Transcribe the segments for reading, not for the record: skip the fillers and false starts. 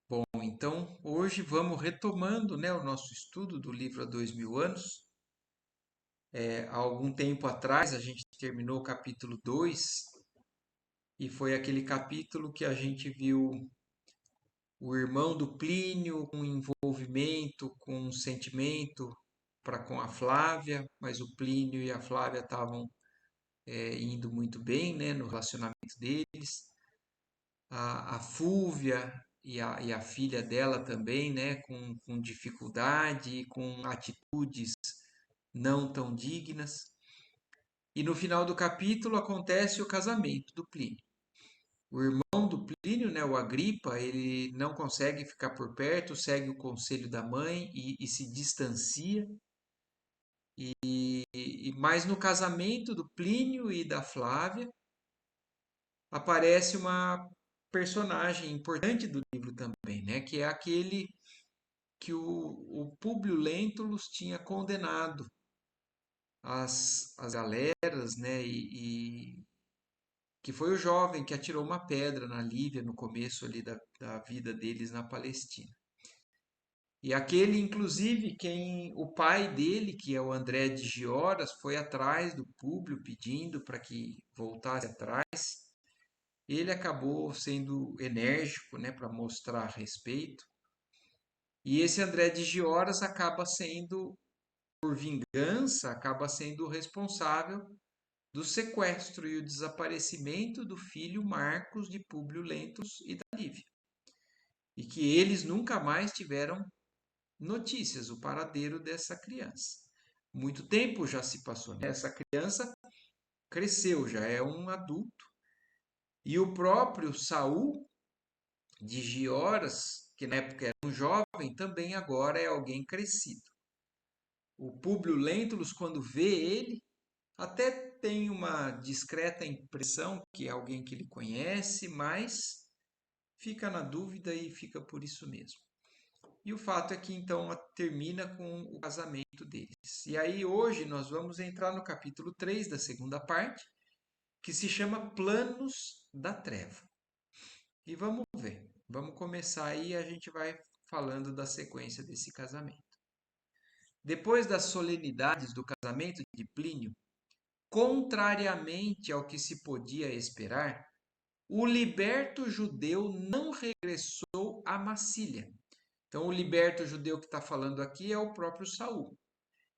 Bom, então hoje vamos retomando, né, o nosso estudo do livro Há 2000 anos. Há algum tempo atrás a gente terminou o capítulo 2 e foi aquele capítulo que a gente viu o irmão do Plínio com envolvimento, com um sentimento para com a Flávia, mas o Plínio e a Flávia estavam indo muito bem, né, no relacionamento deles. A Fúvia e a filha dela também, né, com dificuldade e com atitudes não tão dignas. E no final do capítulo acontece o casamento do Plínio. O irmão do Plínio, né, o Agripa, ele não consegue ficar por perto, segue o conselho da mãe e se distancia. Mas no casamento do Plínio e da Flávia aparece uma personagem importante do livro também, né, que é aquele que o Públio Lentulus tinha condenado as galeras, né? Que foi o jovem que atirou uma pedra na Lívia no começo ali da vida deles na Palestina. E aquele, inclusive, quem o pai dele, que é o André de Gioras, foi atrás do Públio pedindo para que voltasse atrás. Ele acabou sendo enérgico, né, para mostrar respeito. E esse André de Gioras acaba sendo por vingança, acaba sendo o responsável do sequestro e o desaparecimento do filho Marcos de Públio Lentulus e da Lívia. E que eles nunca mais tiveram notícias, o paradeiro dessa criança. Muito tempo já se passou, né? Essa criança cresceu, já é um adulto. E o próprio Saul de Gioras, que na época era um jovem, também agora é alguém crescido. O Públio Lentulus, quando vê ele, até tem uma discreta impressão que é alguém que ele conhece, mas fica na dúvida e fica por isso mesmo. E o fato é que então termina com o casamento deles. E aí hoje nós vamos entrar no capítulo 3 da segunda parte, que se chama Planos da Treva. E vamos ver. Vamos começar aí e a gente vai falando da sequência desse casamento. Depois das solenidades do casamento de Plínio, contrariamente ao que se podia esperar, o liberto judeu não regressou a Massília. Então, o liberto judeu que está falando aqui é o próprio Saul.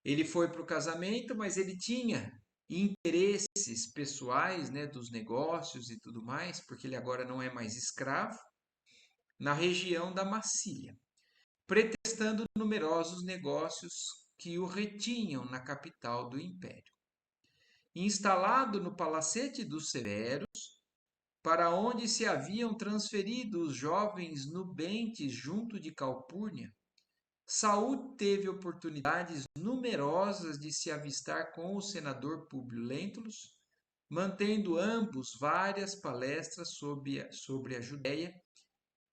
Ele foi para o casamento, mas ele tinha interesses pessoais, né, dos negócios e tudo mais, porque ele agora não é mais escravo, na região da Massília, pretextando numerosos negócios que o retinham na capital do império. Instalado no palacete dos Severos, para onde se haviam transferido os jovens nubentes junto de Calpurnia, Saul teve oportunidades numerosas de se avistar com o senador Públio Lentulus, mantendo ambos várias palestras sobre a Judéia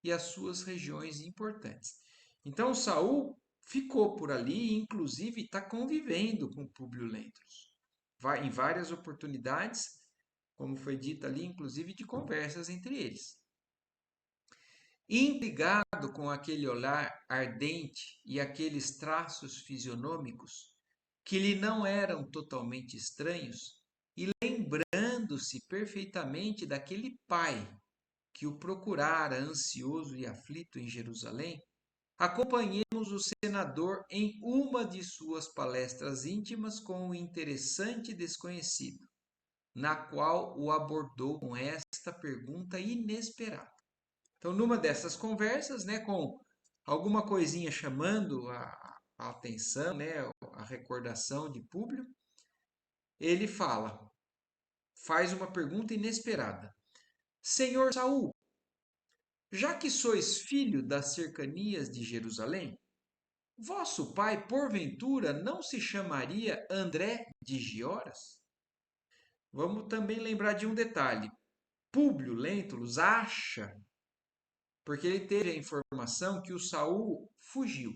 e as suas regiões importantes. Então Saul ficou por ali e inclusive está convivendo com Públio Lentulus. Em várias oportunidades, como foi dito ali, inclusive de conversas entre eles. Intrigado com aquele olhar ardente e aqueles traços fisionômicos que lhe não eram totalmente estranhos, e lembrando-se perfeitamente daquele pai que o procurara ansioso e aflito em Jerusalém, acompanhemos o senador em uma de suas palestras íntimas com um interessante desconhecido, na qual o abordou com esta pergunta inesperada. Então, numa dessas conversas, né, com alguma coisinha chamando a atenção, né, a recordação de Públio, ele faz uma pergunta inesperada. Senhor Saul, já que sois filho das cercanias de Jerusalém, vosso pai, porventura, não se chamaria André de Gioras? Vamos também lembrar de um detalhe. Públio Lentulus acha, porque ele teve a informação que o Saul fugiu,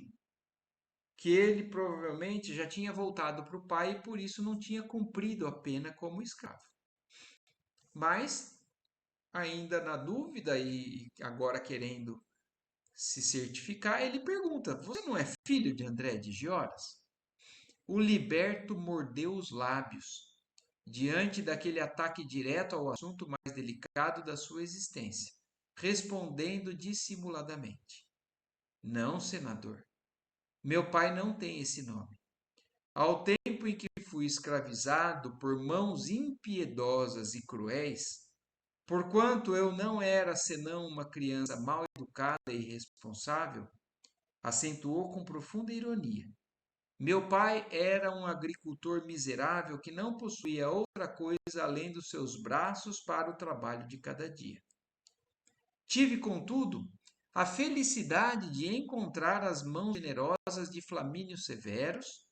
que ele provavelmente já tinha voltado para o pai e por isso não tinha cumprido a pena como escravo. Mas, ainda na dúvida e agora querendo se certificar, ele pergunta: Você não é filho de André de Gioras? O liberto mordeu os lábios diante daquele ataque direto ao assunto mais delicado da sua existência, respondendo dissimuladamente: Não, senador, meu pai não tem esse nome. Ao tempo em que fui escravizado por mãos impiedosas e cruéis, porquanto eu não era senão uma criança mal educada e irresponsável, acentuou com profunda ironia. Meu pai era um agricultor miserável que não possuía outra coisa além dos seus braços para o trabalho de cada dia. Tive, contudo, a felicidade de encontrar as mãos generosas de Flamínio Severus,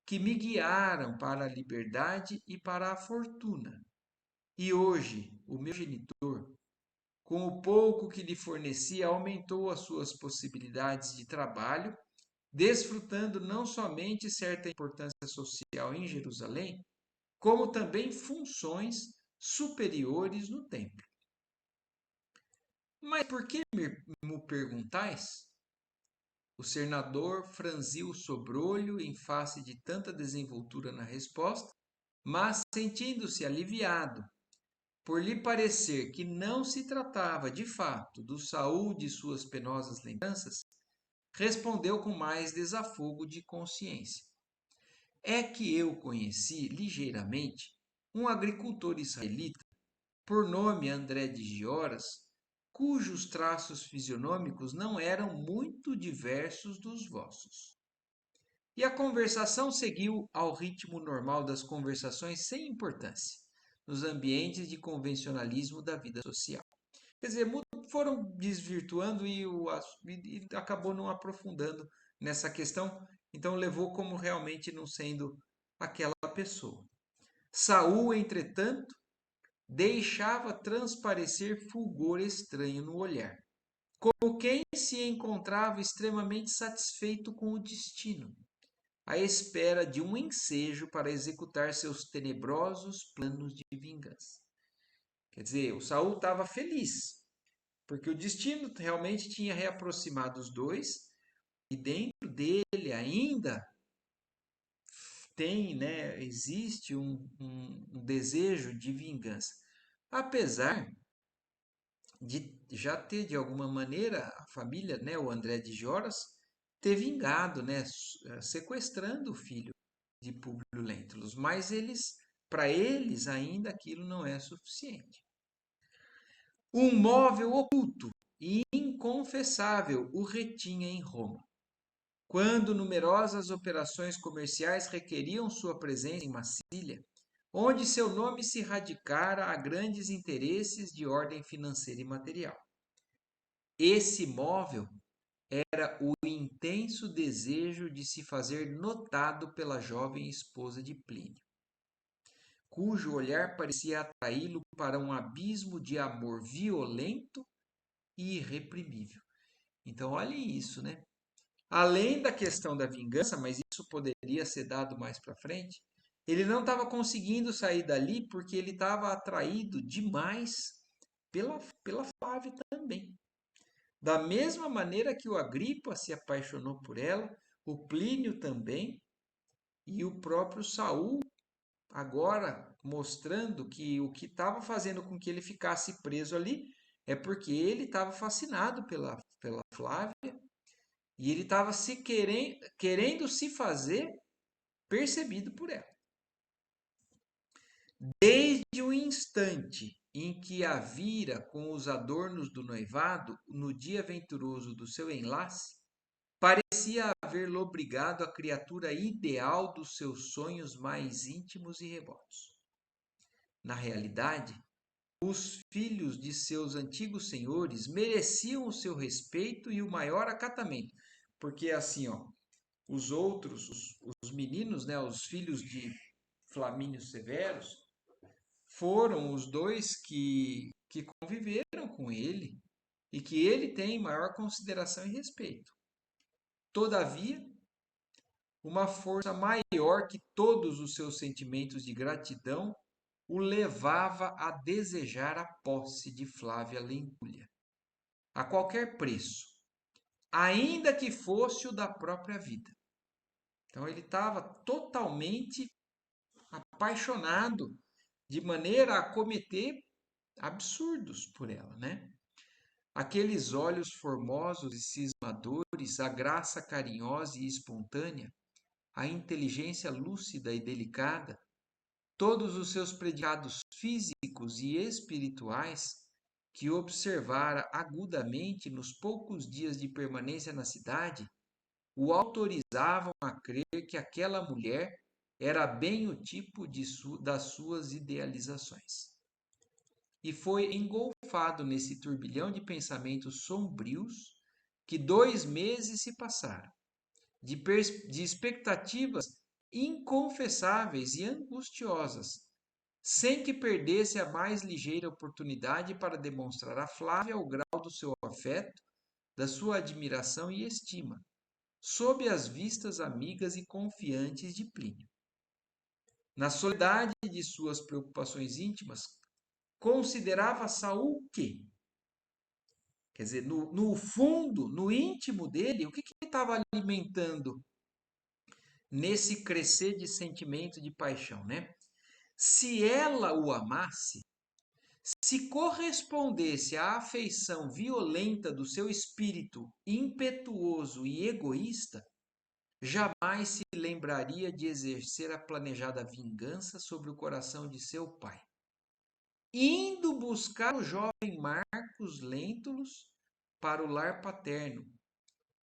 que me guiaram para a liberdade e para a fortuna. E hoje, o meu genitor, com o pouco que lhe fornecia, aumentou as suas possibilidades de trabalho, desfrutando não somente certa importância social em Jerusalém, como também funções superiores no templo. Mas por que me perguntais? O senador franziu o sobrolho em face de tanta desenvoltura na resposta, mas sentindo-se aliviado, por lhe parecer que não se tratava de fato do Saul de suas penosas lembranças, respondeu com mais desafogo de consciência. É que eu conheci ligeiramente um agricultor israelita, por nome André de Gioras, cujos traços fisionômicos não eram muito diversos dos vossos. E a conversação seguiu ao ritmo normal das conversações sem importância, nos ambientes de convencionalismo da vida social. Quer dizer, foram desvirtuando e acabou não aprofundando nessa questão, então levou como realmente não sendo aquela pessoa. Saul, entretanto, deixava transparecer fulgor estranho no olhar, como quem se encontrava extremamente satisfeito com o destino, à espera de um ensejo para executar seus tenebrosos planos de vingança. Quer dizer, o Saul estava feliz, porque o destino realmente tinha reaproximado os dois, e dentro dele ainda existe um desejo de vingança. Apesar de já ter, de alguma maneira, a família, né, o André de Joras, ter vingado, né, sequestrando o filho de Públio Lentulus, mas para eles ainda aquilo não é suficiente. Um móvel oculto e inconfessável o retinha em Roma. Quando numerosas operações comerciais requeriam sua presença em Massília, onde seu nome se radicara a grandes interesses de ordem financeira e material. Esse móvel era o intenso desejo de se fazer notado pela jovem esposa de Plínio, cujo olhar parecia atraí-lo para um abismo de amor violento e irreprimível. Então, olhem isso, né? Além da questão da vingança, mas isso poderia ser dado mais para frente, ele não estava conseguindo sair dali porque ele estava atraído demais pela Flávia também. Da mesma maneira que o Agripa se apaixonou por ela, o Plínio também, e o próprio Saul, agora mostrando que o que estava fazendo com que ele ficasse preso ali é porque ele estava fascinado pela Flávia e ele estava querendo se fazer percebido por ela. Desde o instante em que a vira com os adornos do noivado, no dia venturoso do seu enlace, parecia haver-lo obrigado a criatura ideal dos seus sonhos mais íntimos e remotos. Na realidade, os filhos de seus antigos senhores mereciam o seu respeito e o maior acatamento, porque assim, ó, os outros, os meninos, né, os filhos de Flamínio Severus, foram os dois que conviveram com ele e que ele tem maior consideração e respeito. Todavia, uma força maior que todos os seus sentimentos de gratidão o levava a desejar a posse de Flávia Lentulha, a qualquer preço, ainda que fosse o da própria vida. Então ele estava totalmente apaixonado, de maneira a cometer absurdos por ela, né? Aqueles olhos formosos e cismadores, a graça carinhosa e espontânea, a inteligência lúcida e delicada, todos os seus predicados físicos e espirituais que observara agudamente nos poucos dias de permanência na cidade, o autorizavam a crer que aquela mulher era bem o tipo das suas idealizações. E foi engolfado nesse turbilhão de pensamentos sombrios que 2 meses se passaram, de expectativas inconfessáveis e angustiosas, sem que perdesse a mais ligeira oportunidade para demonstrar a Flávia o grau do seu afeto, da sua admiração e estima, sob as vistas amigas e confiantes de Plínio. Na soledade de suas preocupações íntimas, considerava Saul que, quer dizer, no fundo, no íntimo dele, o que ele estava alimentando nesse crescer de sentimento de paixão, né? Se ela o amasse, se correspondesse à afeição violenta do seu espírito impetuoso e egoísta, jamais se lembraria de exercer a planejada vingança sobre o coração de seu pai, indo buscar o jovem Marcos Lentulus para o lar paterno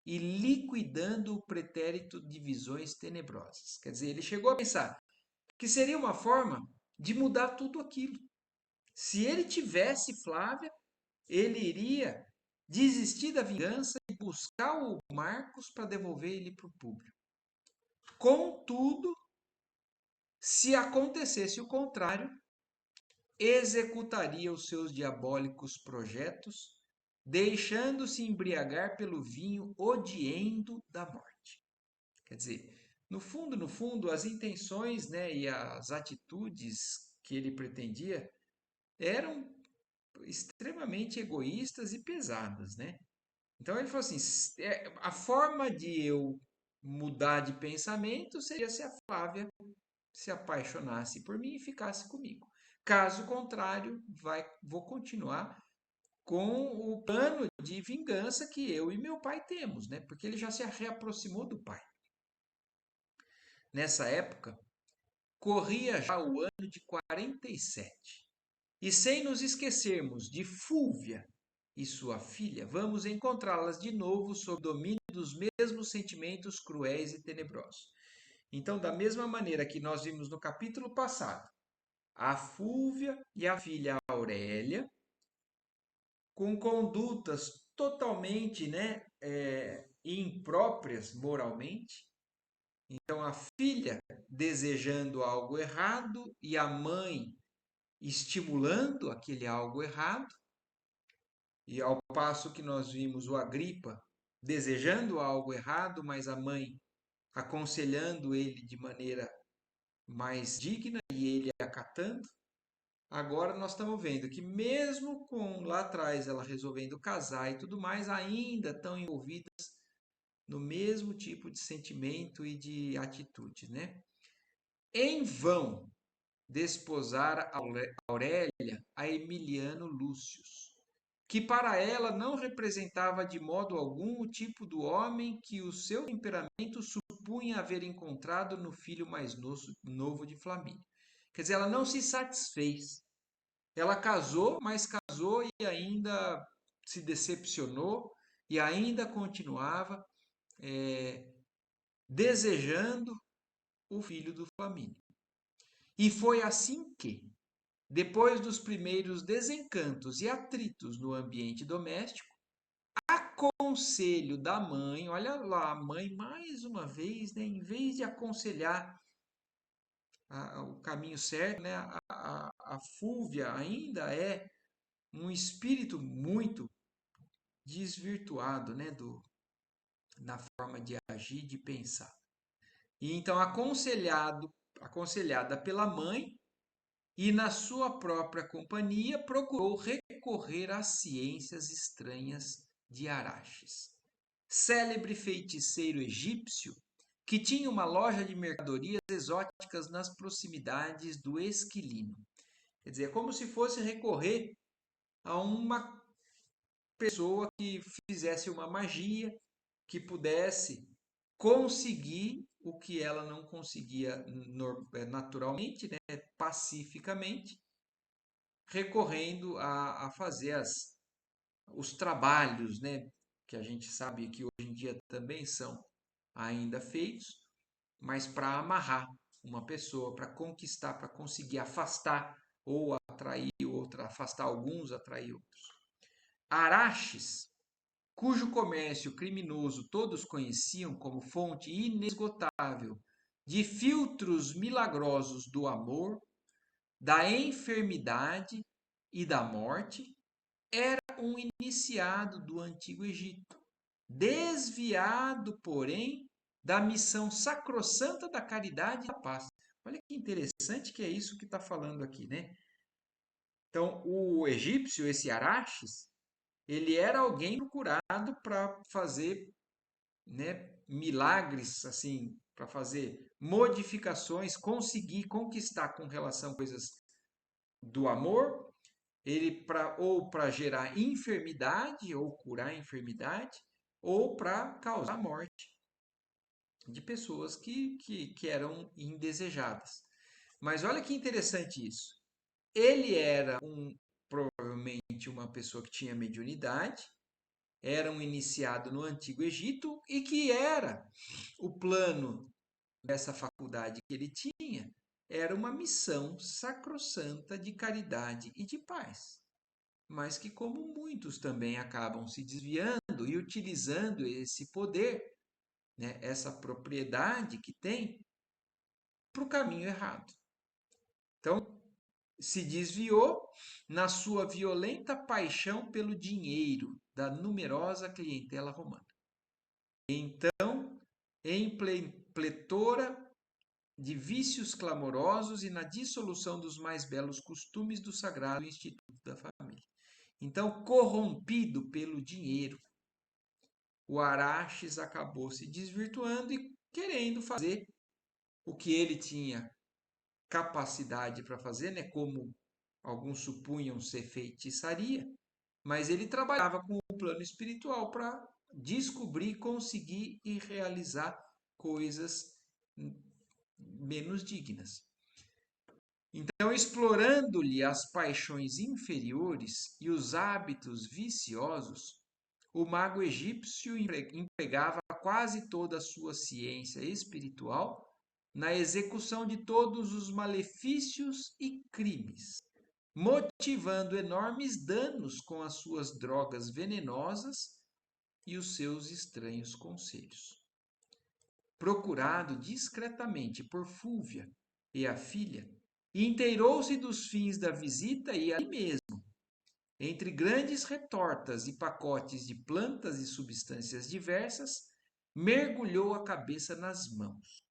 e liquidando o pretérito de visões tenebrosas. Quer dizer, ele chegou a pensar que seria uma forma de mudar tudo aquilo. Se ele tivesse Flávia, ele iria desistir da vingança e buscar o Marcos para devolver ele para o público. Contudo, se acontecesse o contrário, executaria os seus diabólicos projetos, deixando-se embriagar pelo vinho odiento da morte. Quer dizer, no fundo, as intenções, né, e as atitudes que ele pretendia eram extremamente egoístas e pesadas, né? Então ele falou assim: a forma de eu mudar de pensamento seria se a Flávia se apaixonasse por mim e ficasse comigo. Caso contrário, vou continuar com o plano de vingança que eu e meu pai temos, né? Porque ele já se reaproximou do pai. Nessa época, corria já o ano de 47. E sem nos esquecermos de Fúvia e sua filha, vamos encontrá-las de novo sob domínio dos mesmos sentimentos cruéis e tenebrosos. Então, da mesma maneira que nós vimos no capítulo passado, a Fúvia e a filha Aurélia, com condutas totalmente, né, impróprias moralmente. Então, a filha desejando algo errado e a mãe estimulando aquele algo errado. E ao passo que nós vimos o Agripa desejando algo errado, mas a mãe aconselhando ele de maneira mais digna e ele acatando. Agora nós estamos vendo que mesmo com lá atrás ela resolvendo casar e tudo mais, ainda estão envolvidas no mesmo tipo de sentimento e de atitude, né? Em vão desposara Aurélia a Emiliano Lúcio, que para ela não representava de modo algum o tipo do homem que o seu temperamento supunha haver encontrado no filho mais novo de Flamínio. Quer dizer, ela não se satisfez. Ela casou, mas casou e ainda se decepcionou e ainda continuava desejando o filho do Flamínio. E foi assim que, depois dos primeiros desencantos e atritos no ambiente doméstico, a conselho da mãe, olha lá, a mãe mais uma vez, né, em vez de aconselhar o caminho certo, né, a Fúvia ainda é um espírito muito desvirtuado, né, na forma de agir, de pensar. E então aconselhada pela mãe e na sua própria companhia procurou recorrer às ciências estranhas de Araxes, célebre feiticeiro egípcio que tinha uma loja de mercadorias exóticas nas proximidades do Esquilino. Quer dizer, é como se fosse recorrer a uma pessoa que fizesse uma magia, que pudesse conseguir o que ela não conseguia naturalmente, né, pacificamente, recorrendo a fazer os trabalhos, né, que a gente sabe que hoje em dia também são ainda feitos, mas para amarrar uma pessoa, para conquistar, para conseguir afastar ou atrair outra, afastar alguns, atrair outros. Araxes, cujo comércio criminoso todos conheciam como fonte inesgotável de filtros milagrosos do amor, da enfermidade e da morte, era um iniciado do Antigo Egito, desviado, porém, da missão sacrossanta da caridade e da paz. Olha que interessante que é isso que está falando aqui, né? Então, o egípcio, esse Araxes, ele era alguém procurado para fazer, né, milagres, assim, para fazer modificações, conseguir conquistar com relação a coisas do amor, ele ou para gerar enfermidade ou curar a enfermidade, ou para causar morte de pessoas que eram indesejadas. Mas olha que interessante isso. Ele era provavelmente uma pessoa que tinha mediunidade, era um iniciado no Antigo Egito e que era o plano dessa faculdade que ele tinha, era uma missão sacrossanta de caridade e de paz. Mas que, como muitos também acabam se desviando e utilizando esse poder, né, essa propriedade que tem, para o caminho errado. Então, se desviou na sua violenta paixão pelo dinheiro da numerosa clientela romana. Então, em pletora de vícios clamorosos e na dissolução dos mais belos costumes do sagrado instituto da família. Então, corrompido pelo dinheiro, o Araxes acabou se desvirtuando e querendo fazer o que ele tinha capacidade para fazer, né? Como alguns supunham ser feitiçaria, mas ele trabalhava com o plano espiritual para descobrir, conseguir e realizar coisas menos dignas. Então, explorando-lhe as paixões inferiores e os hábitos viciosos, o mago egípcio empregava quase toda a sua ciência espiritual na execução de todos os malefícios e crimes, motivando enormes danos com as suas drogas venenosas e os seus estranhos conselhos. Procurado discretamente por Fúvia e a filha, inteirou-se dos fins da visita e ali mesmo, entre grandes retortas e pacotes de plantas e substâncias diversas, mergulhou a cabeça nas mãos,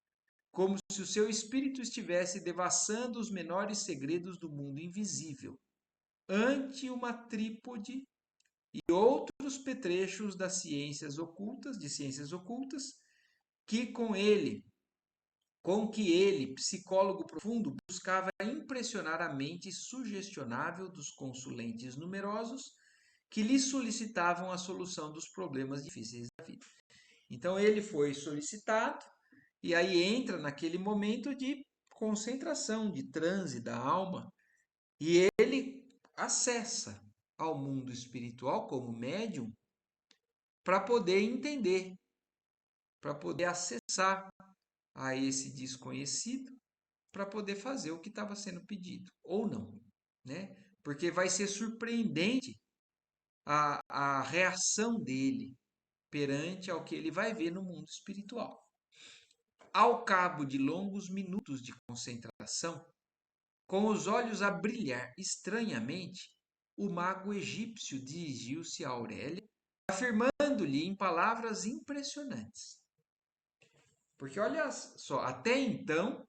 como se o seu espírito estivesse devassando os menores segredos do mundo invisível, ante uma trípode e outros petrechos das ciências ocultas, que com que ele, psicólogo profundo, buscava impressionar a mente sugestionável dos consulentes numerosos que lhe solicitavam a solução dos problemas difíceis da vida. Então ele foi solicitado e aí entra naquele momento de concentração, de transe da alma, e ele acessa ao mundo espiritual como médium para poder entender, para poder acessar a esse desconhecido, para poder fazer o que estava sendo pedido, ou não, né? Porque vai ser surpreendente a reação dele perante ao que ele vai ver no mundo espiritual. Ao cabo de longos minutos de concentração, com os olhos a brilhar estranhamente, o mago egípcio dirigiu-se a Aurélia, afirmando-lhe em palavras impressionantes. Porque olha só, até então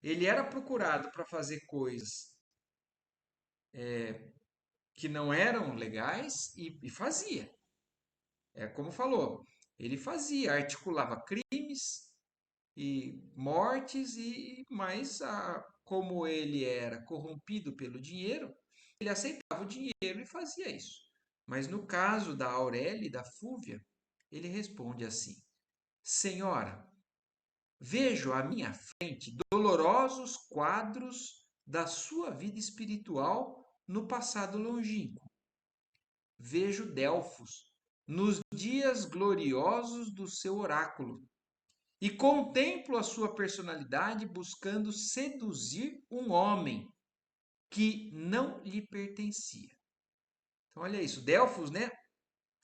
ele era procurado para fazer coisas que não eram legais e fazia. É como falou, Ele fazia, articulava crimes e mortes, como ele era corrompido pelo dinheiro, ele aceitava o dinheiro e fazia isso. Mas no caso da Aurélia e da Fúvia, ele responde assim: Senhora, vejo à minha frente dolorosos quadros da sua vida espiritual no passado longínquo. Vejo Delfos nos dias gloriosos do seu oráculo e contemplo a sua personalidade buscando seduzir um homem que não lhe pertencia. Então, olha isso, Delfos, né?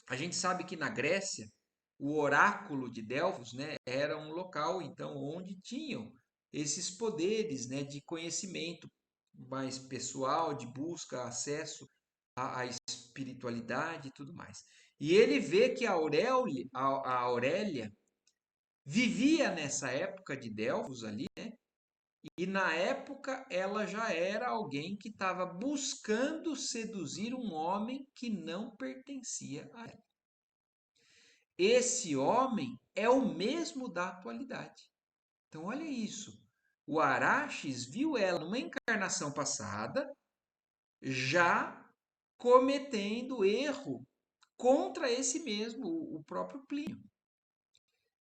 A gente sabe que na Grécia, o oráculo de Delfos, né, era um local, então, onde tinham esses poderes, né, de conhecimento mais pessoal, de busca, acesso à espiritualidade e tudo mais. E ele vê que a Aurélia vivia nessa época de Delfos ali, e na época ela já era alguém que estava buscando seduzir um homem que não pertencia a ela. Esse homem é o mesmo da atualidade. Então, olha isso. O Araxes viu ela numa encarnação passada, já cometendo erro contra esse mesmo, o próprio Plínio.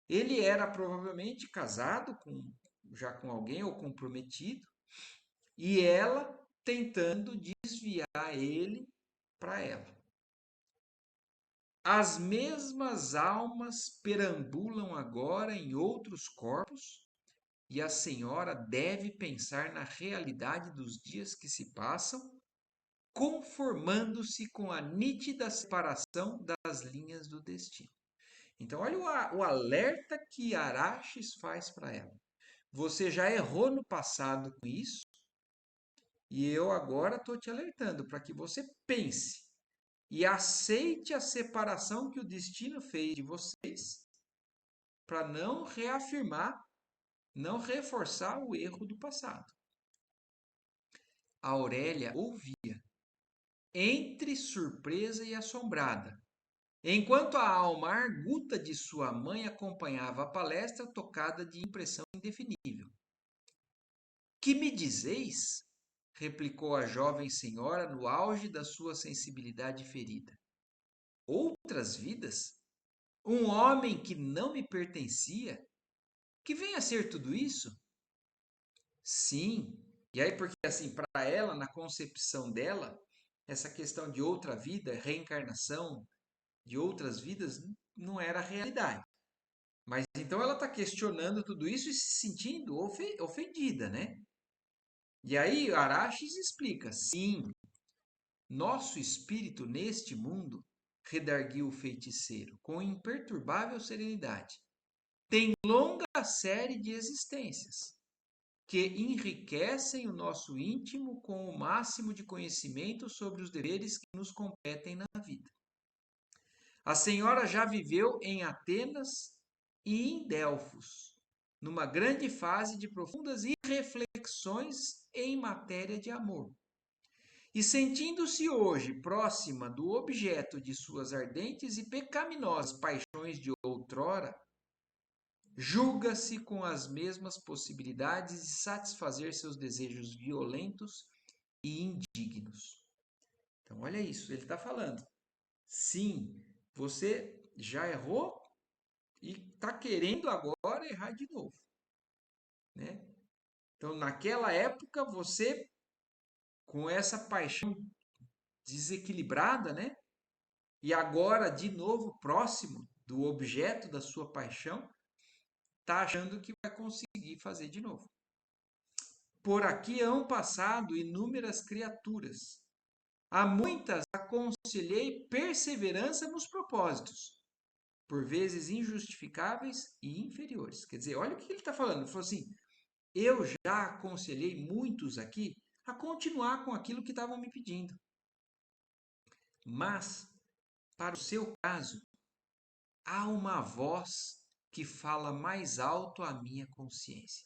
Ele era provavelmente casado já com alguém ou comprometido, e ela tentando desviar ele para ela. As mesmas almas perambulam agora em outros corpos, e a senhora deve pensar na realidade dos dias que se passam, conformando-se com a nítida separação das linhas do destino. Então, olha o alerta que Araxes faz para ela. Você já errou no passado com isso, e eu agora estou te alertando para que você pense e aceite a separação que o destino fez de vocês, para não reafirmar, não reforçar o erro do passado. A Aurélia ouvia, entre surpresa e assombrada, enquanto a alma arguta de sua mãe acompanhava a palestra tocada de impressão indefinível. Que me dizeis? Replicou a jovem senhora no auge da sua sensibilidade ferida. Outras vidas? Um homem que não me pertencia? Que vem a ser tudo isso? Sim. E aí, porque assim, para ela, na concepção dela, essa questão de outra vida, reencarnação de outras vidas, não era realidade. Mas então ela está questionando tudo isso e se sentindo ofendida, né? E aí Araxes explica: sim, nosso espírito neste mundo, redarguiu o feiticeiro com imperturbável serenidade, tem longa série de existências que enriquecem o nosso íntimo com o máximo de conhecimento sobre os deveres que nos competem na vida. A senhora já viveu em Atenas e em Delfos, numa grande fase de profundas reflexões em matéria de amor. E sentindo-se hoje próxima do objeto de suas ardentes e pecaminosas paixões de outrora, julga-se com as mesmas possibilidades de satisfazer seus desejos violentos e indignos. Então, olha isso, ele está falando. Sim, você já errou e está querendo agora errar de novo, né? Então, naquela época, você, com essa paixão desequilibrada, né? E agora, de novo, próximo do objeto da sua paixão, está achando que vai conseguir fazer de novo. Por aqui hão passado inúmeras criaturas. A muitas aconselhei perseverança nos propósitos, por vezes injustificáveis e inferiores. Quer dizer, olha o que ele está falando. Ele falou assim: eu já aconselhei muitos aqui a continuar com aquilo que estavam me pedindo. Mas, para o seu caso, há uma voz que fala mais alto à minha consciência.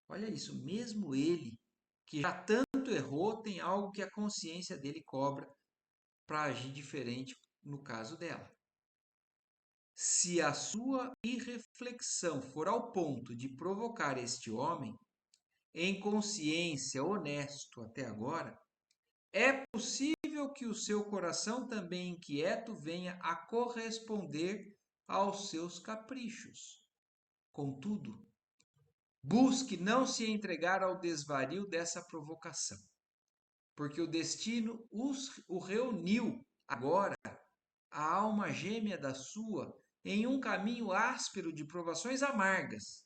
Olha isso, mesmo ele, que já tanto errou, tem algo que a consciência dele cobra para agir diferente no caso dela. se a sua irreflexão for ao ponto de provocar este homem, em consciência honesto até agora, é possível que o seu coração também inquieto venha a corresponder aos seus caprichos. Contudo, busque não se entregar ao desvario dessa provocação, porque o destino o reuniu agora, a alma gêmea da sua, em um caminho áspero de provações amargas,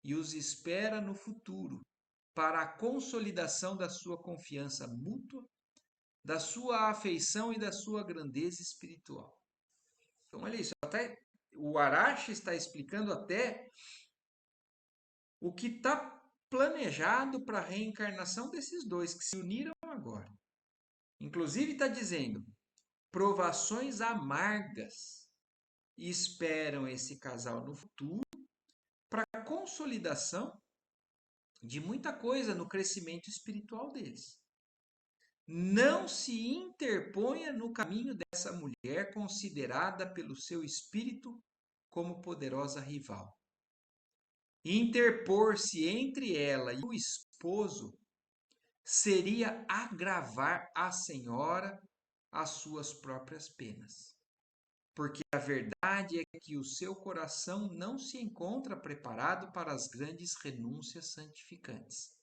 e os espera no futuro, para a consolidação da sua confiança mútua, da sua afeição e da sua grandeza espiritual. Então, olha isso, até o Arashi está explicando até o que está planejado para a reencarnação desses dois que se uniram agora. Inclusive está dizendo, provações amargas esperam esse casal no futuro para a consolidação de muita coisa no crescimento espiritual deles. Não se interponha no caminho dessa mulher considerada pelo seu espírito como poderosa rival. Interpor-se entre ela e o esposo seria agravar a senhora as suas próprias penas. Porque a verdade é que o seu coração não se encontra preparado para as grandes renúncias santificantes.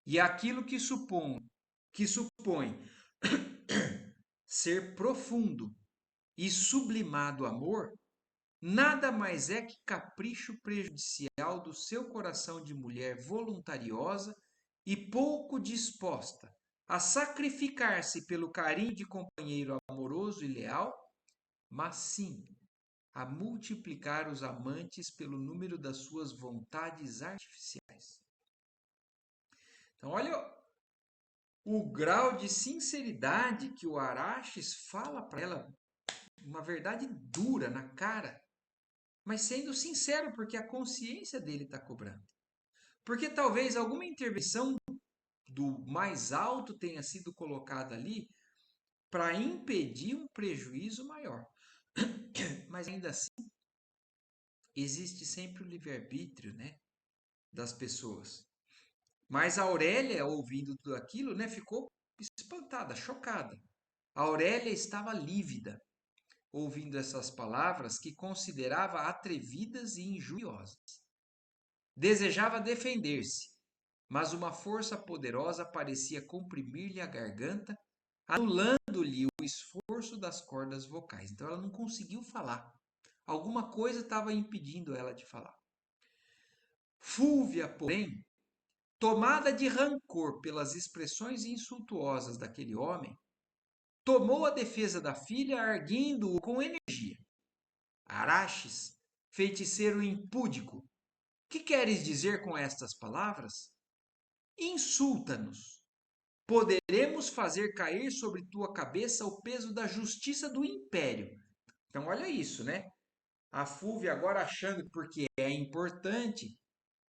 E aquilo que supõe ser profundo e sublimado amor, nada mais é que capricho prejudicial do seu coração de mulher voluntariosa e pouco disposta a sacrificar-se pelo carinho de companheiro amoroso e leal, mas sim a multiplicar os amantes pelo número das suas vontades artificiais. Então, olha o grau de sinceridade que o Araxes fala para ela, uma verdade dura na cara, mas sendo sincero, porque a consciência dele está cobrando. Porque talvez alguma intervenção do mais alto tenha sido colocada ali para impedir um prejuízo maior. Mas ainda assim, existe sempre o livre-arbítrio, né, das pessoas. Mas a Aurélia, ouvindo tudo aquilo, né, ficou espantada, chocada. A Aurélia estava lívida, ouvindo essas palavras que considerava atrevidas e injuriosas. Desejava defender-se, mas uma força poderosa parecia comprimir-lhe a garganta, anulando-lhe o esforço das cordas vocais. Então ela não conseguiu falar. Alguma coisa estava impedindo ela de falar. Fúvia, porém, tomada de rancor pelas expressões insultuosas daquele homem, tomou a defesa da filha, arguindo-o com energia. Araxes, feiticeiro impúdico, que queres dizer com estas palavras? Insulta-nos. Poderemos fazer cair sobre tua cabeça o peso da justiça do império. Então, olha isso, né? A Fúvia agora achando que porque é importante,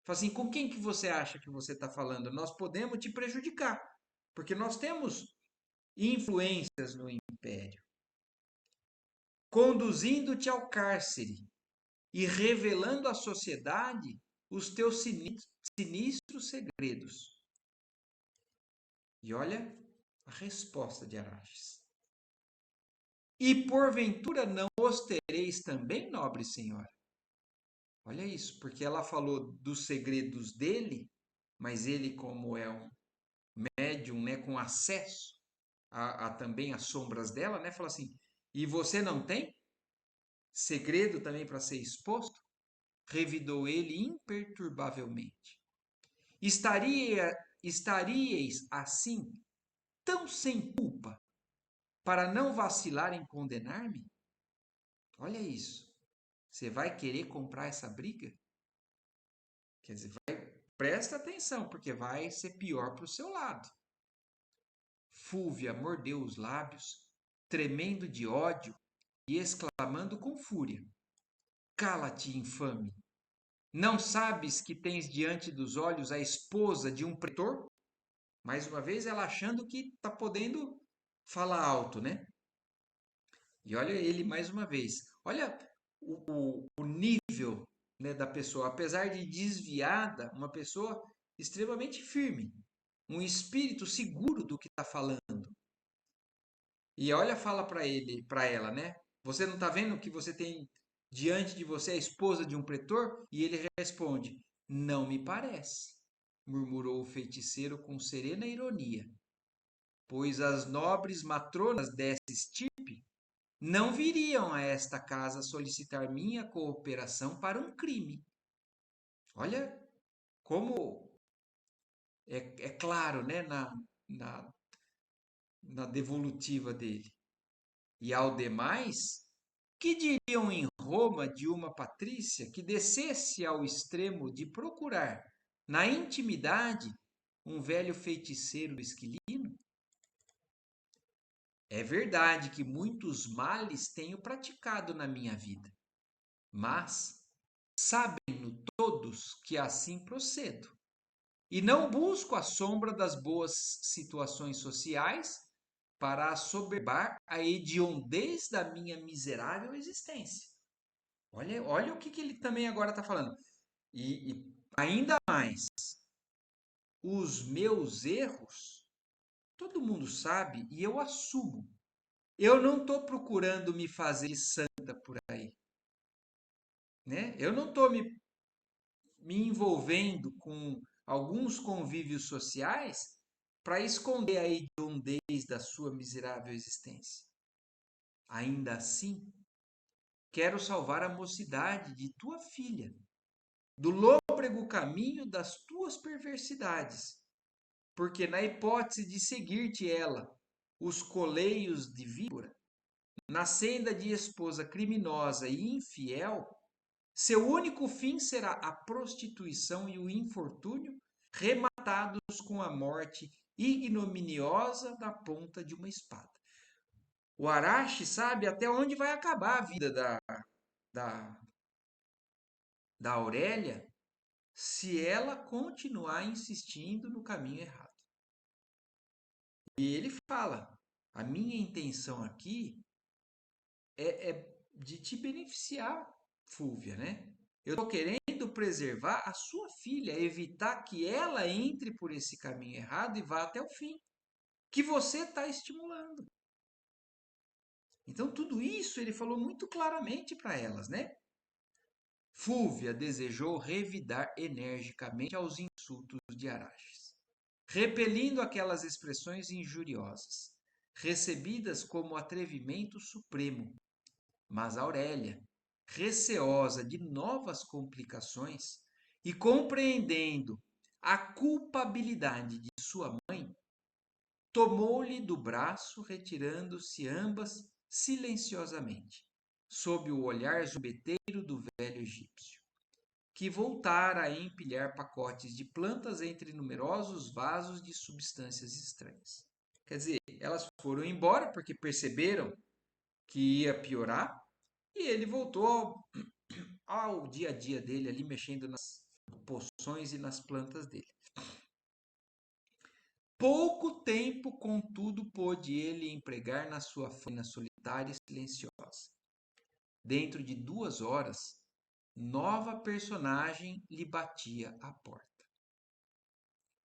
fala assim, com quem que você acha que você está falando? Nós podemos te prejudicar, porque nós temos influências no império. Conduzindo-te ao cárcere e revelando à sociedade os teus sinistros segredos. E olha a resposta de Araxes. E porventura não os tereis também, nobre senhora? Olha isso, porque ela falou dos segredos dele, mas ele, como é um médium, né, com acesso a também as sombras dela, né, fala assim: e você não tem segredo também para ser exposto? Revidou ele imperturbavelmente. Estaríeis assim, tão sem culpa, para não vacilar em condenar-me? Olha isso. Você vai querer comprar essa briga? Quer dizer, presta atenção, porque vai ser pior para o seu lado. Fúvia mordeu os lábios, tremendo de ódio e exclamando com fúria: Cala-te, infame! Não sabes que tens diante dos olhos a esposa de um pretor? Mais uma vez, ela achando que está podendo falar alto, né? E olha ele mais uma vez. Olha o nível, né, da pessoa, apesar de desviada, uma pessoa extremamente firme, um espírito seguro do que está falando. E olha, fala para ele, para ela, né? Você não está vendo que você tem diante de você a esposa de um pretor? E ele responde: Não me parece, murmurou o feiticeiro com serena ironia, pois as nobres matronas dessa estirpe não viriam a esta casa solicitar minha cooperação para um crime. Olha como é claro, né, na, na devolutiva dele. E ao demais, que diriam em Roma de uma patrícia que descesse ao extremo de procurar, na intimidade, um velho feiticeiro esquilino? É verdade que muitos males tenho praticado na minha vida, mas sabem-no todos que assim procedo. E não busco a sombra das boas situações sociais para assoberbar a hediondez da minha miserável existência. Olha o que ele também agora está falando. E ainda mais, os meus erros, todo mundo sabe e eu assumo. Eu não estou procurando me fazer de santa por aí, né? Eu não estou me envolvendo com alguns convívios sociais para esconder a hediondez da sua miserável existência. Ainda assim, quero salvar a mocidade de tua filha, do lôbrego caminho das tuas perversidades, porque na hipótese de seguir-te ela, os coleios de víbora, na senda de esposa criminosa e infiel, seu único fim será a prostituição e o infortúnio, rematados com a morte ignominiosa da ponta de uma espada. O Arashi sabe até onde vai acabar a vida da, da Aurélia se ela continuar insistindo no caminho errado. E ele fala: a minha intenção aqui é de te beneficiar, Fúvia, né? Eu estou querendo preservar a sua filha, evitar que ela entre por esse caminho errado e vá até o fim, que você está estimulando. Então, tudo isso ele falou muito claramente para elas, né? Fúvia desejou revidar energicamente aos insultos de Araxes, repelindo aquelas expressões injuriosas, recebidas como atrevimento supremo. Mas Aurélia, receosa de novas complicações e compreendendo a culpabilidade de sua mãe, tomou-lhe do braço, retirando-se ambas silenciosamente, sob o olhar zombeteiro do velho egípcio, que voltara a empilhar pacotes de plantas entre numerosos vasos de substâncias estranhas. Quer dizer, elas foram embora porque perceberam que ia piorar e ele voltou ao dia a dia dele ali, mexendo nas poções e nas plantas dele. Pouco tempo, contudo, pôde ele empregar na sua faina solitária e silenciosa. Dentro de 2 horas, nova personagem lhe batia à porta.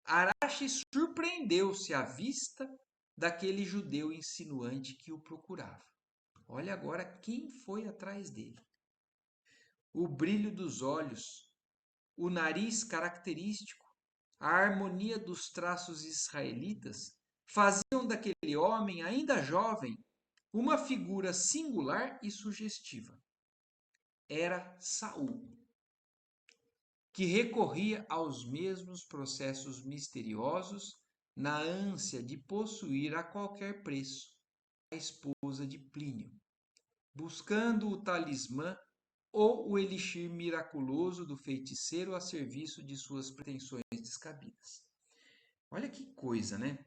Arashi surpreendeu-se à vista daquele judeu insinuante que o procurava. Olha agora quem foi atrás dele. O brilho dos olhos, o nariz característico, a harmonia dos traços israelitas faziam daquele homem ainda jovem uma figura singular e sugestiva. Era Saul, que recorria aos mesmos processos misteriosos na ânsia de possuir a qualquer preço a esposa de Plínio, buscando o talismã ou o elixir miraculoso do feiticeiro a serviço de suas pretensões descabidas. Olha que coisa, né?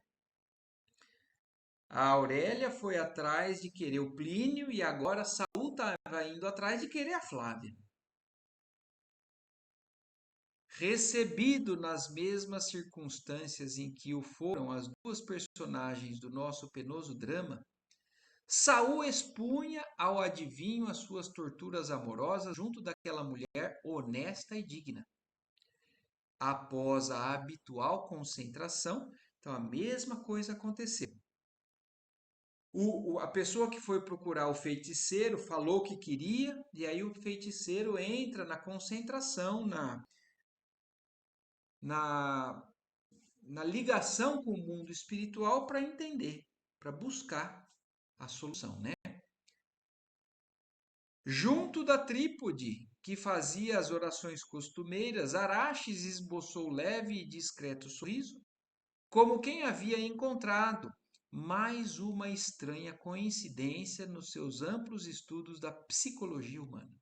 A Aurélia foi atrás de querer o Plínio e agora Saul estava indo atrás de querer a Flávia. Recebido nas mesmas circunstâncias em que o foram as duas personagens do nosso penoso drama, Saul expunha ao adivinho as suas torturas amorosas junto daquela mulher honesta e digna. Após a habitual concentração, então a mesma coisa aconteceu. A pessoa que foi procurar o feiticeiro falou que queria, e aí o feiticeiro entra na concentração, na, na ligação com o mundo espiritual para entender, para buscar a solução, né? Junto da trípode que fazia as orações costumeiras, Araxes esboçou leve e discreto sorriso, como quem havia encontrado mais uma estranha coincidência nos seus amplos estudos da psicologia humana.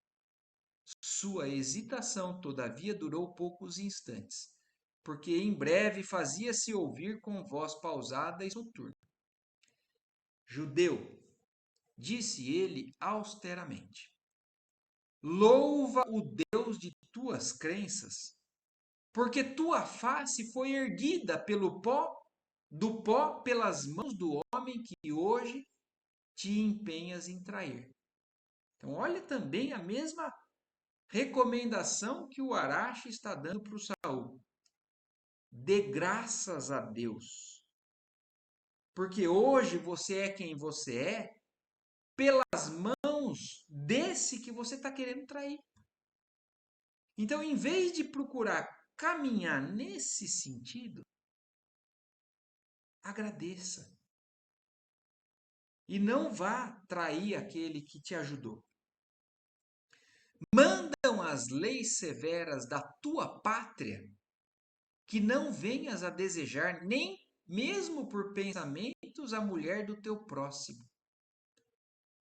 Sua hesitação, todavia, durou poucos instantes, porque em breve fazia-se ouvir com voz pausada e soturna. Judeu, disse ele austeramente, louva o Deus de tuas crenças, porque tua face foi erguida do pó pelas mãos do homem que hoje te empenhas em trair. Então, olha também a mesma recomendação que o Arache está dando para o Saul. Dê graças a Deus, porque hoje você é quem você é pelas mãos desse que você está querendo trair. Então, em vez de procurar caminhar nesse sentido, agradeça. E não vá trair aquele que te ajudou. Mandam as leis severas da tua pátria que não venhas a desejar nem mesmo por pensamentos a mulher do teu próximo,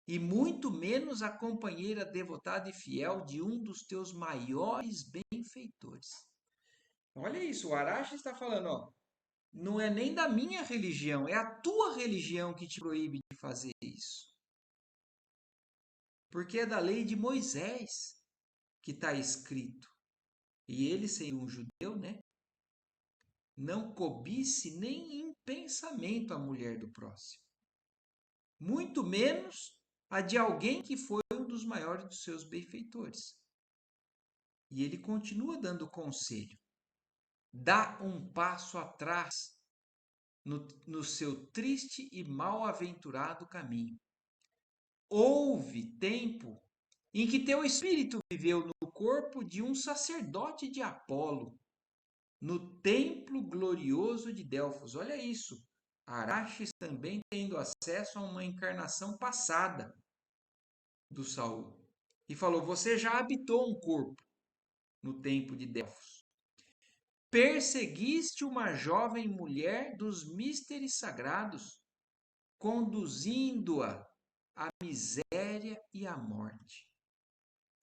e muito menos a companheira devotada e fiel de um dos teus maiores benfeitores. Olha isso, o Arashi está falando, ó, não é nem da minha religião, é a tua religião que te proíbe de fazer isso. Porque é da lei de Moisés que está escrito. E ele, sendo um judeu, né, não cobice nem em pensamento a mulher do próximo. Muito menos a de alguém que foi um dos maiores dos seus benfeitores. E ele continua dando conselho. Dá um passo atrás no seu triste e mal-aventurado caminho. Houve tempo em que teu espírito viveu no corpo de um sacerdote de Apolo, no templo glorioso de Delfos. Olha isso. Araxes também tendo acesso a uma encarnação passada do Saul. E falou: você já habitou um corpo no templo de Delfos. Perseguiste uma jovem mulher dos místeres sagrados, conduzindo-a à miséria e à morte.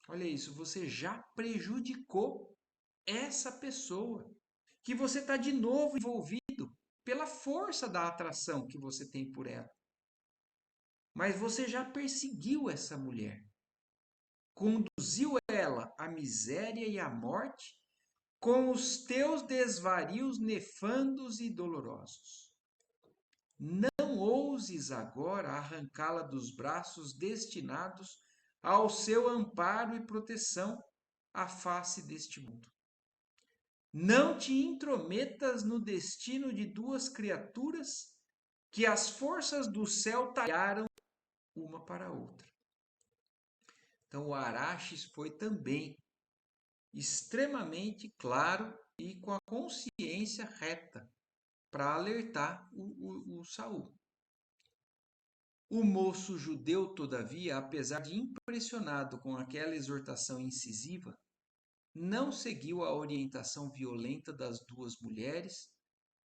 Olha isso, você já prejudicou essa pessoa, que você está de novo envolvido pela força da atração que você tem por ela. Mas você já perseguiu essa mulher, conduziu ela à miséria e à morte com os teus desvarios nefandos e dolorosos. Não ouses agora arrancá-la dos braços destinados ao seu amparo e proteção à face deste mundo. Não te intrometas no destino de duas criaturas que as forças do céu talharam uma para a outra. Então, o Araxes foi também extremamente claro e com a consciência reta para alertar o Saul. O moço judeu, todavia, apesar de impressionado com aquela exortação incisiva, não seguiu a orientação violenta das duas mulheres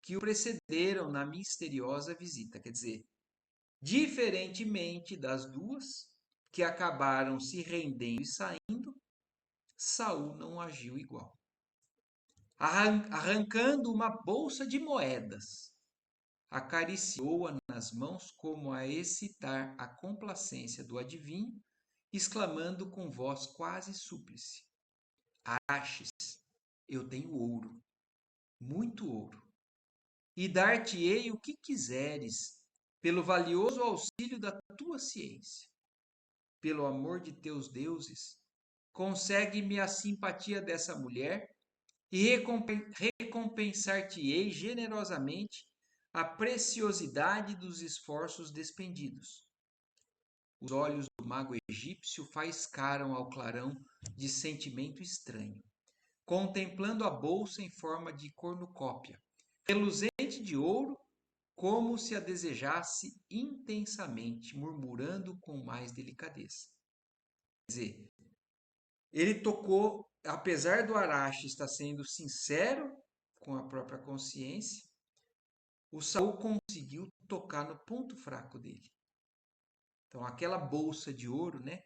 que o precederam na misteriosa visita. Quer dizer, diferentemente das duas, que acabaram se rendendo e saindo, Saul não agiu igual. Arrancando uma bolsa de moedas, acariciou-a nas mãos como a excitar a complacência do adivinho, exclamando com voz quase súplice: Araxes, eu tenho ouro, muito ouro, e dar-te-ei o que quiseres, pelo valioso auxílio da tua ciência, pelo amor de teus deuses, consegue-me a simpatia dessa mulher e recompensar-te-ei generosamente a preciosidade dos esforços despendidos. Os olhos do mago egípcio faiscaram ao clarão de sentimento estranho, contemplando a bolsa em forma de cornucópia, reluzente de ouro, como se a desejasse intensamente, murmurando com mais delicadeza. Quer dizer, ele tocou, apesar do Arashi estar sendo sincero com a própria consciência, o Saul conseguiu tocar no ponto fraco dele. Então, aquela bolsa de ouro, né?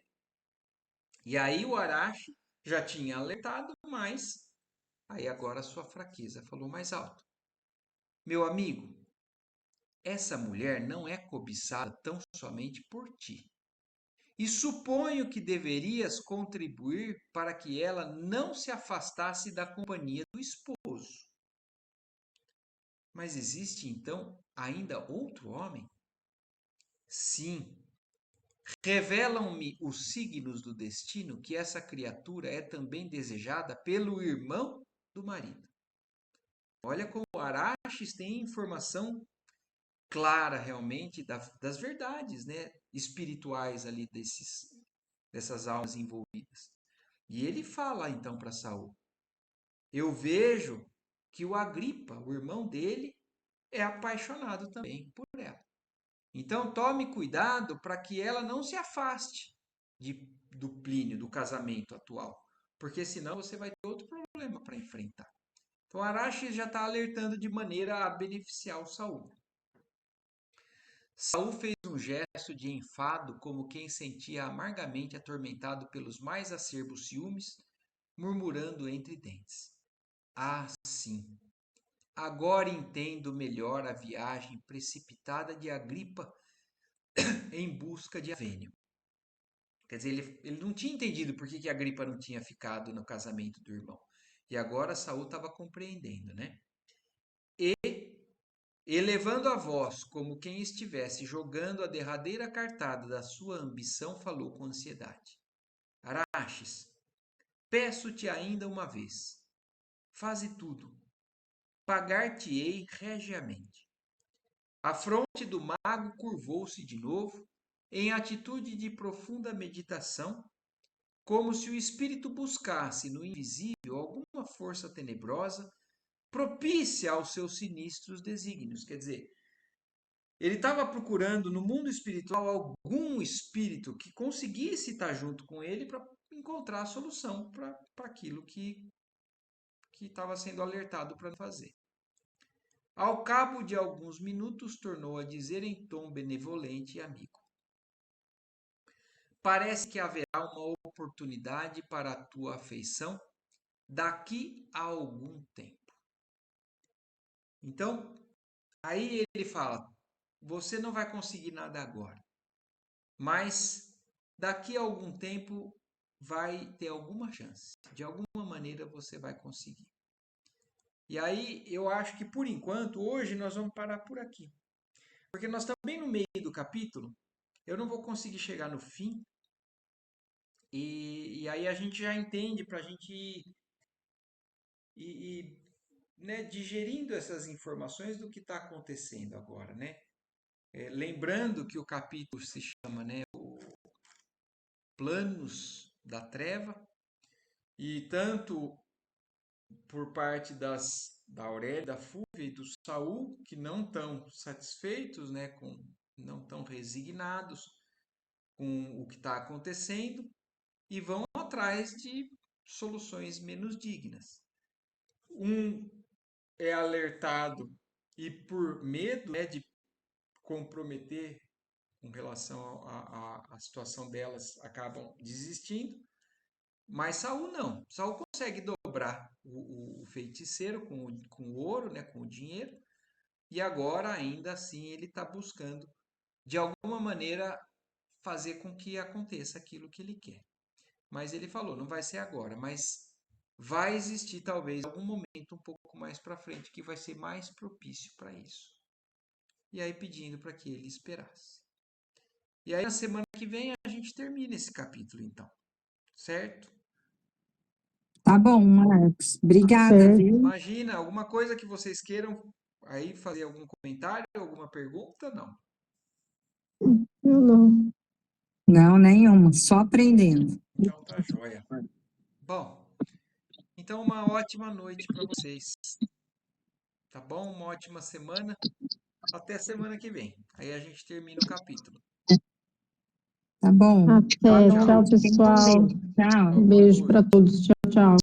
E aí o Arashi já tinha alertado, mas aí agora a sua fraqueza falou mais alto. Meu amigo, essa mulher não é cobiçada tão somente por ti. E suponho que deverias contribuir para que ela não se afastasse da companhia do esposo. Mas existe então ainda outro homem? Sim. Revelam-me os signos do destino que essa criatura é também desejada pelo irmão do marido. Olha como Araxes tem informação clara realmente das verdades, né, espirituais ali dessas almas envolvidas. E ele fala então para Saul: eu vejo que o Agripa, o irmão dele, é apaixonado também por ela. Então tome cuidado para que ela não se afaste do Plínio, do casamento atual, porque senão você vai ter outro problema para enfrentar. Então Araxes já está alertando de maneira a beneficiar o Saul. Saul fez um gesto de enfado, como quem sentia amargamente atormentado pelos mais acerbos ciúmes, murmurando entre dentes: ah, sim, agora entendo melhor a viagem precipitada de Agripa em busca de Avênio. Quer dizer, ele não tinha entendido por que Agripa não tinha ficado no casamento do irmão. E agora Saul estava compreendendo, né? Elevando a voz, como quem estivesse jogando a derradeira cartada da sua ambição, falou com ansiedade: Araxes, peço-te ainda uma vez, faze tudo, pagar-te-ei regiamente. A fronte do mago curvou-se de novo, em atitude de profunda meditação, como se o espírito buscasse no invisível alguma força tenebrosa propícia aos seus sinistros desígnios. Quer dizer, ele estava procurando no mundo espiritual algum espírito que conseguisse estar junto com ele para encontrar a solução para aquilo que estava sendo alertado para fazer. Ao cabo de alguns minutos, tornou a dizer em tom benevolente e amigo: parece que haverá uma oportunidade para a tua afeição daqui a algum tempo. Então, aí ele fala: você não vai conseguir nada agora, mas daqui a algum tempo vai ter alguma chance. De alguma maneira você vai conseguir. E aí eu acho que por enquanto, hoje nós vamos parar por aqui. Porque nós estamos bem no meio do capítulo, eu não vou conseguir chegar no fim, e aí a gente já entende para a gente ir, né, digerindo essas informações do que está acontecendo agora, né? Lembrando que o capítulo se chama, né, Planos da Treva, e tanto por parte da Aurélia, da Fúvia e do Saul, que não estão satisfeitos, né, não estão resignados com o que está acontecendo e vão atrás de soluções menos dignas. Um é alertado e por medo, né, de comprometer com relação à situação delas, acabam desistindo. Mas Saul não. Saul consegue dobrar o feiticeiro com o ouro, né, com o dinheiro, e agora ainda assim ele está buscando de alguma maneira fazer com que aconteça aquilo que ele quer. Mas ele falou, não vai ser agora, mas vai existir talvez algum momento um pouco mais para frente que vai ser mais propício para isso. e aí pedindo para que ele esperasse. E aí na semana que vem a gente termina esse capítulo, então, certo? Tá bom, Marcos. Obrigada, viu? Imagina, alguma coisa que vocês queiram aí fazer algum comentário, alguma pergunta? Não. Eu não. Não, nenhuma. Só aprendendo. Então tá joia. Bom, então uma ótima noite para vocês. Tá bom? Uma ótima semana. Até semana que vem. Aí a gente termina o capítulo. Tá bom. Até. Tchau. Tchau, Fiquem com pessoal. Deus. Tchau. Um beijo para todos. Tchau, tchau.